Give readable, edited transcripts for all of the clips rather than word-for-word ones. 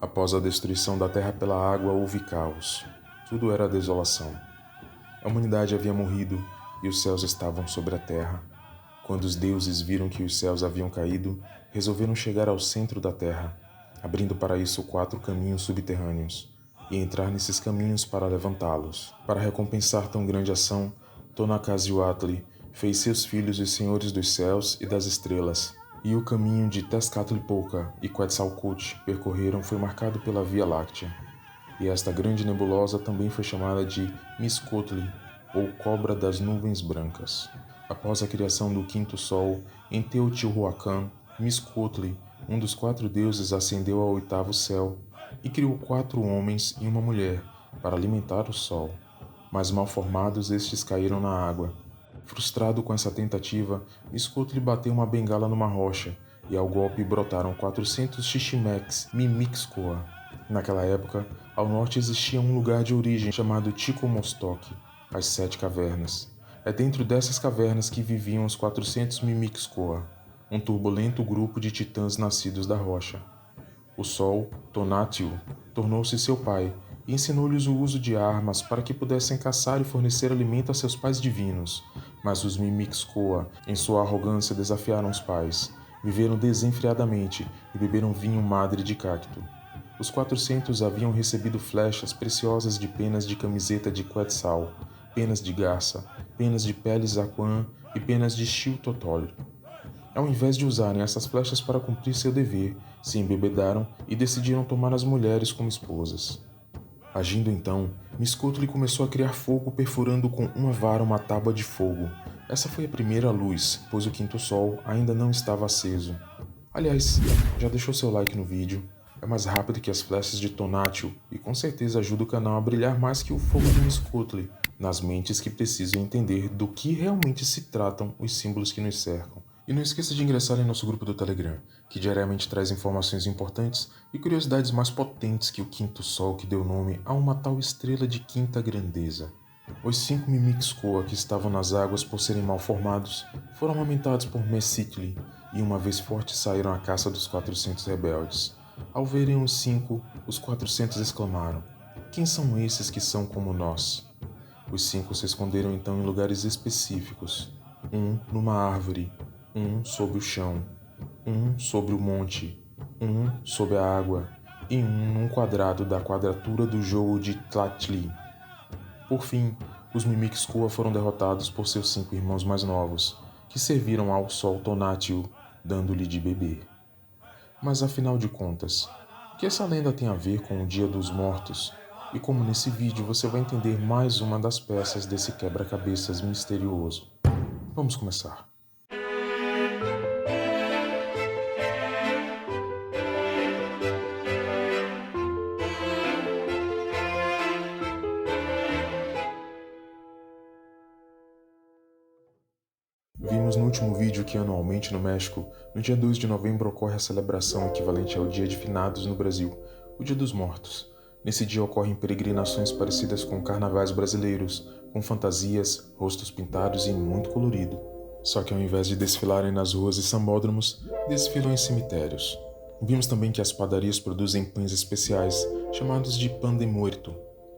Após a destruição da terra pela água, houve caos. Tudo era desolação. A humanidade havia morrido e os céus estavam sobre a terra. Quando os deuses viram que os céus haviam caído, resolveram chegar ao centro da terra, abrindo para isso 4 caminhos subterrâneos, e entrar nesses caminhos para levantá-los. Para recompensar tão grande ação, Tonakazihuatli fez seus filhos os senhores dos céus e das estrelas, e o caminho de Tezcatlipoca e Quetzalcoatl percorreram foi marcado pela Via Láctea. E esta grande nebulosa também foi chamada de Mizcotli, ou Cobra das Nuvens Brancas. Após a criação do quinto sol, em Teotihuacan, Mizcotli, um dos 4 deuses, ascendeu ao 8º céu e criou 4 homens e uma mulher para alimentar o sol. Mas mal formados, estes caíram na água. Frustrado com essa tentativa, Mizcotli bateu uma bengala numa rocha e ao golpe brotaram 400 Chichimecs Mimixcoa. Naquela época, ao norte existia um lugar de origem chamado Ticomostoc, as 7 cavernas. É dentro dessas cavernas que viviam os 400 Mimixcoa, um turbulento grupo de titãs nascidos da rocha. O Sol, Tonatiuh, tornou-se seu pai e ensinou-lhes o uso de armas para que pudessem caçar e fornecer alimento a seus pais divinos. Mas os Mimixcoa, em sua arrogância, desafiaram os pais, viveram desenfreadamente e beberam vinho madre de cacto. Os 400 haviam recebido flechas preciosas de penas de camiseta de Quetzal, penas de garça, penas de pele zaquã e penas de Xiltotol. Ao invés de usarem essas flechas para cumprir seu dever, se embebedaram e decidiram tomar as mulheres como esposas. Agindo então, Mizcotli começou a criar fogo perfurando com uma vara uma tábua de fogo. Essa foi a primeira luz, pois o quinto sol ainda não estava aceso. Aliás, já deixou seu like no vídeo? É mais rápido que as flechas de Tonatiuh e com certeza ajuda o canal a brilhar mais que o fogo de Mizcotli, nas mentes que precisam entender do que realmente se tratam os símbolos que nos cercam. E não esqueça de ingressar em nosso grupo do Telegram, que diariamente traz informações importantes e curiosidades mais potentes que o quinto sol que deu nome a uma tal estrela de quinta grandeza. Os 5 Mimixcoa que estavam nas águas por serem mal formados foram amamentados por Mesitli e uma vez fortes saíram à caça dos 400 rebeldes. Ao verem os 5, os 400 exclamaram: "Quem são esses que são como nós?" Os 5 se esconderam então em lugares específicos, um numa árvore, um sob o chão, um sobre o monte, um sob a água e um num quadrado da quadratura do jogo de Tlatli. Por fim, os Mimixcoa foram derrotados por seus 5 irmãos mais novos, que serviram ao sol Tonatiuh, dando-lhe de beber. Mas afinal de contas, o que essa lenda tem a ver com o Dia dos Mortos? E como nesse vídeo você vai entender mais uma das peças desse quebra-cabeças misterioso. Vamos começar. Vimos no último vídeo que anualmente no México, no dia 2 de novembro ocorre a celebração equivalente ao Dia de Finados no Brasil, o Dia dos Mortos. Nesse dia ocorrem peregrinações parecidas com carnavais brasileiros, com fantasias, rostos pintados e muito colorido. Só que ao invés de desfilarem nas ruas e sambódromos, desfilam em cemitérios. Vimos também que as padarias produzem pães especiais, chamados de pan de muerto,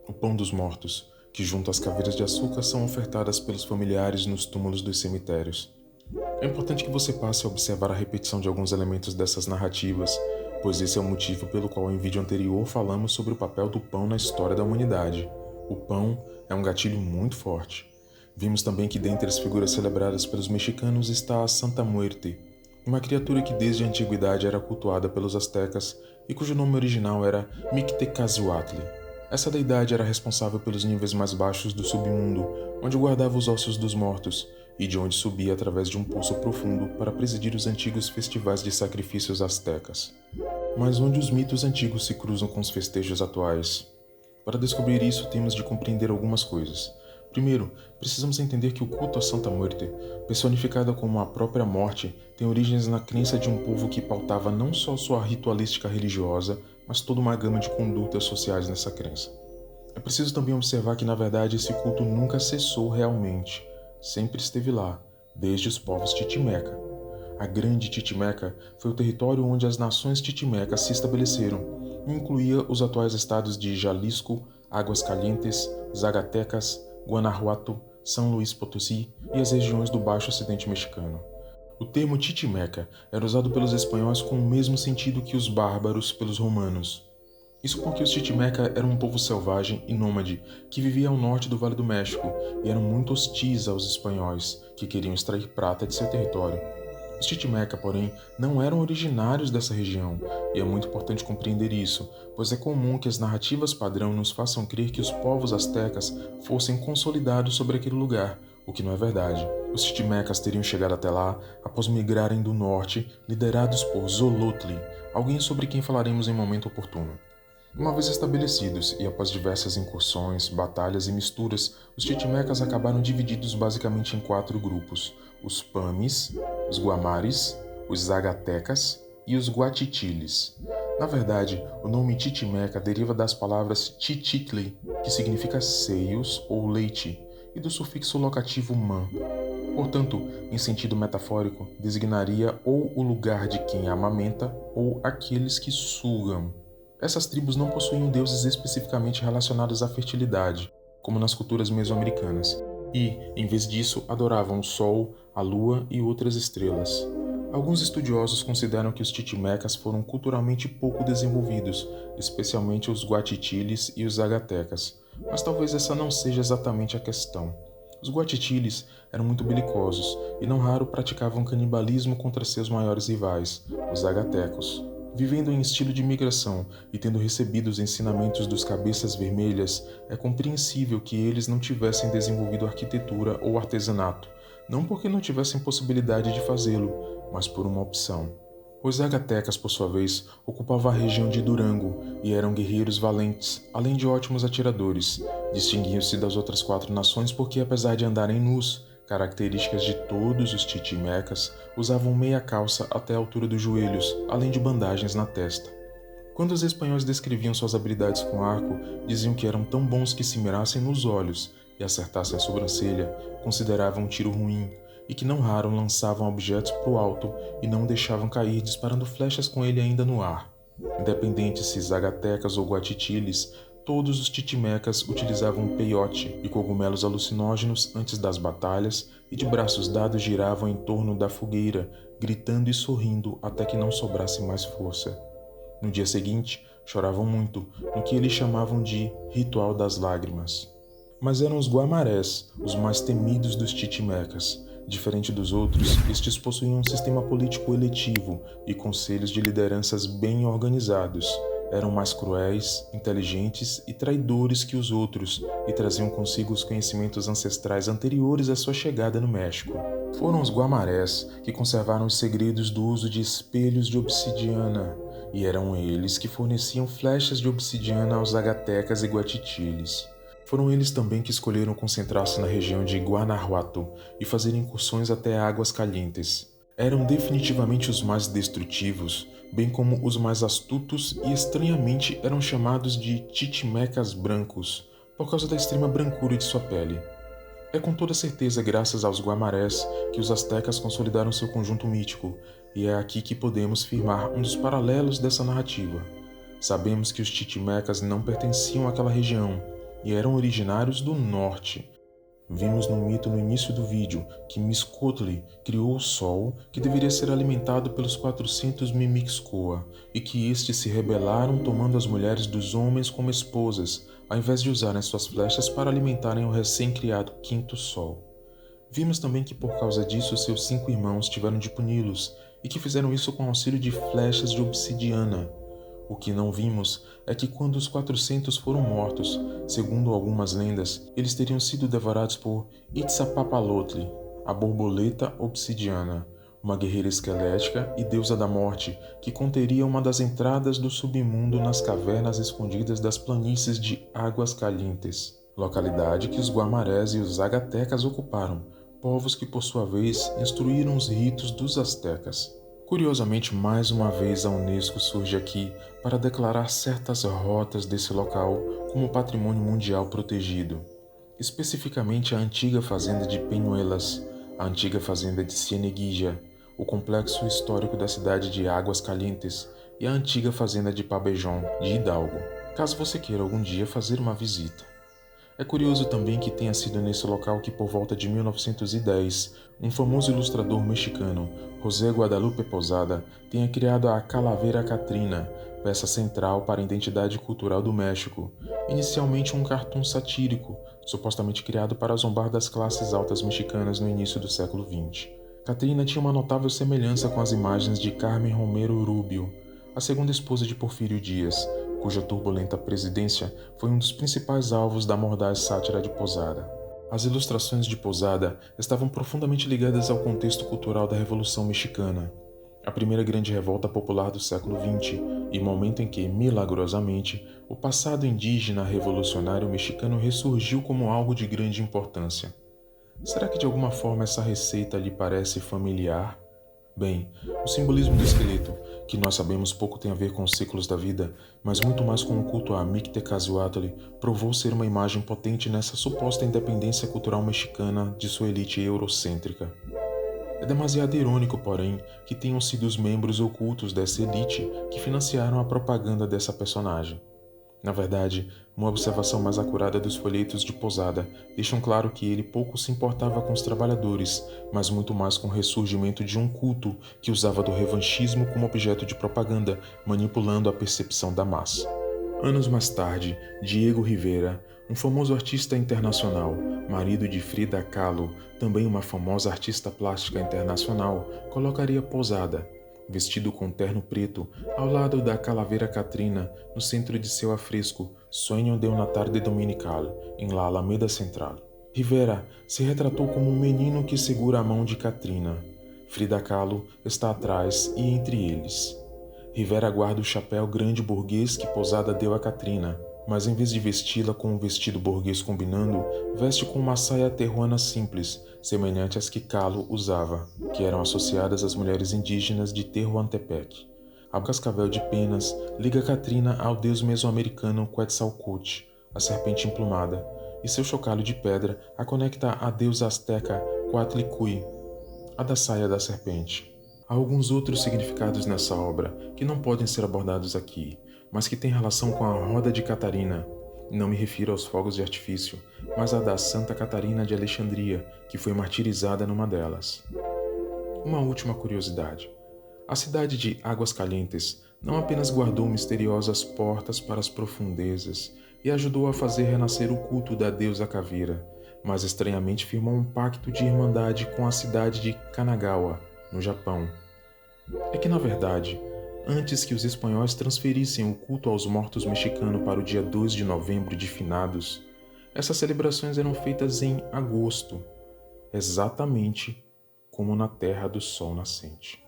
o pão dos mortos, que junto às caveiras de açúcar são ofertadas pelos familiares nos túmulos dos cemitérios. É importante que você passe a observar a repetição de alguns elementos dessas narrativas, pois esse é o motivo pelo qual em vídeo anterior falamos sobre o papel do pão na história da humanidade. O pão é um gatilho muito forte. Vimos também que dentre as figuras celebradas pelos mexicanos está a Santa Muerte, uma criatura que desde a antiguidade era cultuada pelos astecas e cujo nome original era Mictecacihuatl. Essa deidade era responsável pelos níveis mais baixos do submundo, onde guardava os ossos dos mortos, e de onde subia através de um poço profundo para presidir os antigos festivais de sacrifícios astecas. Mas onde os mitos antigos se cruzam com os festejos atuais? Para descobrir isso, temos de compreender algumas coisas. Primeiro, precisamos entender que o culto à Santa Muerte, personificada como a própria morte, tem origens na crença de um povo que pautava não só sua ritualística religiosa, mas toda uma gama de condutas sociais nessa crença. É preciso também observar que, na verdade, esse culto nunca cessou realmente. Sempre esteve lá, desde os povos Titimeca. A Grande Titimeca foi o território onde as nações titimecas se estabeleceram, e incluía os atuais estados de Jalisco, Águas Calientes, Zacatecas, Guanajuato, São Luís Potosí e as regiões do Baixo Ocidente Mexicano. O termo chichimeca era usado pelos espanhóis com o mesmo sentido que os bárbaros pelos romanos. Isso porque os chichimeca eram um povo selvagem e nômade que vivia ao norte do Vale do México e eram muito hostis aos espanhóis, que queriam extrair prata de seu território. Os chichimeca, porém, não eram originários dessa região, e é muito importante compreender isso, pois é comum que as narrativas padrão nos façam crer que os povos astecas fossem consolidados sobre aquele lugar, o que não é verdade. Os chichimecas teriam chegado até lá após migrarem do norte, liderados por Xolotl, alguém sobre quem falaremos em momento oportuno. Uma vez estabelecidos e após diversas incursões, batalhas e misturas, os chichimecas acabaram divididos basicamente em 4 grupos: os Pamis, os Guamares, os Zagatecas e os Guatitiles. Na verdade, o nome chichimeca deriva das palavras chichitli, que significa seios ou leite, e do sufixo locativo man. Portanto, em sentido metafórico, designaria ou o lugar de quem amamenta ou aqueles que sugam. Essas tribos não possuíam deuses especificamente relacionados à fertilidade, como nas culturas mesoamericanas, e, em vez disso, adoravam o sol, a lua e outras estrelas. Alguns estudiosos consideram que os chichimecas foram culturalmente pouco desenvolvidos, especialmente os guatitiles e os zagatecas, mas talvez essa não seja exatamente a questão. Os guatitiles eram muito belicosos e não raro praticavam canibalismo contra seus maiores rivais, os zagatecos. Vivendo em estilo de migração e tendo recebido os ensinamentos dos cabeças vermelhas, é compreensível que eles não tivessem desenvolvido arquitetura ou artesanato, não porque não tivessem possibilidade de fazê-lo, mas por uma opção. Os zagatecas, por sua vez, ocupavam a região de Durango e eram guerreiros valentes, além de ótimos atiradores. Distinguiam-se das outras 4 nações porque, apesar de andarem nus, características de todos os chichimecas, usavam meia calça até a altura dos joelhos, além de bandagens na testa. Quando os espanhóis descreviam suas habilidades com arco, diziam que eram tão bons que se mirassem nos olhos e acertassem a sobrancelha, consideravam um tiro ruim, e que não raro lançavam objetos para o alto e não o deixavam cair disparando flechas com ele ainda no ar. Independente se zagatecas ou guatitiles, todos os chichimecas utilizavam peiote e cogumelos alucinógenos antes das batalhas e de braços dados giravam em torno da fogueira, gritando e sorrindo até que não sobrasse mais força. No dia seguinte, choravam muito, no que eles chamavam de Ritual das Lágrimas. Mas eram os guamarés, os mais temidos dos chichimecas. Diferente dos outros, estes possuíam um sistema político eletivo e conselhos de lideranças bem organizados. Eram mais cruéis, inteligentes e traidores que os outros e traziam consigo os conhecimentos ancestrais anteriores à sua chegada no México. Foram os guamarés que conservaram os segredos do uso de espelhos de obsidiana, e eram eles que forneciam flechas de obsidiana aos zagatecas e guatitiles. Foram eles também que escolheram concentrar-se na região de Guanajuato e fazer incursões até Águas Calientes. Eram definitivamente os mais destrutivos, bem como os mais astutos e estranhamente eram chamados de chichimecas brancos, por causa da extrema brancura de sua pele. É com toda certeza graças aos guamarés que os astecas consolidaram seu conjunto mítico, e é aqui que podemos firmar um dos paralelos dessa narrativa. Sabemos que os chichimecas não pertenciam àquela região, e eram originários do norte. Vimos no mito no início do vídeo que Mixcoatl criou o sol que deveria ser alimentado pelos 400 Mimixcoa e que estes se rebelaram tomando as mulheres dos homens como esposas, ao invés de usarem suas flechas para alimentarem o recém-criado quinto sol. Vimos também que por causa disso seus 5 irmãos tiveram de puni-los e que fizeram isso com auxílio de flechas de obsidiana. O que não vimos é que quando os 400 foram mortos, segundo algumas lendas, eles teriam sido devorados por Itzapapalotl, a borboleta obsidiana, uma guerreira esquelética e deusa da morte que conteria uma das entradas do submundo nas cavernas escondidas das planícies de Águas Calientes, localidade que os guamarés e os zagatecas ocuparam, povos que por sua vez instruíram os ritos dos astecas. Curiosamente, mais uma vez a Unesco surge aqui para declarar certas rotas desse local como patrimônio mundial protegido, especificamente a antiga fazenda de Peñuelas, a antiga fazenda de Cieneguilla, o complexo histórico da cidade de Águas Calientes e a antiga fazenda de Pabellón de Hidalgo, caso você queira algum dia fazer uma visita. É curioso também que tenha sido nesse local que, por volta de 1910, um famoso ilustrador mexicano, José Guadalupe Posada, tenha criado a Calavera Catrina, peça central para a identidade cultural do México, inicialmente um cartoon satírico, supostamente criado para zombar das classes altas mexicanas no início do século XX. Catrina tinha uma notável semelhança com as imagens de Carmen Romero Rubio, a segunda esposa de Porfírio Dias, cuja turbulenta presidência foi um dos principais alvos da mordaz sátira de Posada. As ilustrações de Posada estavam profundamente ligadas ao contexto cultural da Revolução Mexicana, a primeira grande revolta popular do século XX, e momento em que, milagrosamente, o passado indígena revolucionário mexicano ressurgiu como algo de grande importância. Será que de alguma forma essa receita lhe parece familiar? Bem, o simbolismo do esqueleto, que nós sabemos pouco tem a ver com os ciclos da vida, mas muito mais com o culto a Mictecacihuatl, provou ser uma imagem potente nessa suposta independência cultural mexicana de sua elite eurocêntrica. É demasiado irônico, porém, que tenham sido os membros ocultos dessa elite que financiaram a propaganda dessa personagem. Na verdade, uma observação mais acurada dos folhetos de Posada deixam claro que ele pouco se importava com os trabalhadores, mas muito mais com o ressurgimento de um culto que usava do revanchismo como objeto de propaganda, manipulando a percepção da massa. Anos mais tarde, Diego Rivera, um famoso artista internacional, marido de Frida Kahlo, também uma famosa artista plástica internacional, colocaria Posada, vestido com terno preto, ao lado da Calavera Catrina, no centro de seu afresco Sueño de una tarde dominical, em La Alameda Central. Rivera se retratou como um menino que segura a mão de Catrina. Frida Kahlo está atrás e entre eles. Rivera guarda o chapéu grande burguês que Posada deu a Catrina, mas em vez de vesti-la com um vestido burguês combinando, veste com uma saia terruana simples, semelhante às que Kahlo usava, que eram associadas às mulheres indígenas de Tehuantepec. A cascavel de penas liga Catrina ao deus mesoamericano Quetzalcoatl, a serpente emplumada, e seu chocalho de pedra a conecta à deusa asteca Coatlicue, a da saia da serpente. Há alguns outros significados nessa obra que não podem ser abordados aqui, mas que têm relação com a Roda de Catarina. Não me refiro aos fogos de artifício, mas à da Santa Catarina de Alexandria, que foi martirizada numa delas. Uma última curiosidade. A cidade de Águas Calientes não apenas guardou misteriosas portas para as profundezas e ajudou a fazer renascer o culto da deusa caveira, mas estranhamente firmou um pacto de irmandade com a cidade de Kanagawa, no Japão. É que, na verdade, antes que os espanhóis transferissem o culto aos mortos mexicano para o dia 2 de novembro de finados, essas celebrações eram feitas em agosto, exatamente como na Terra do Sol Nascente.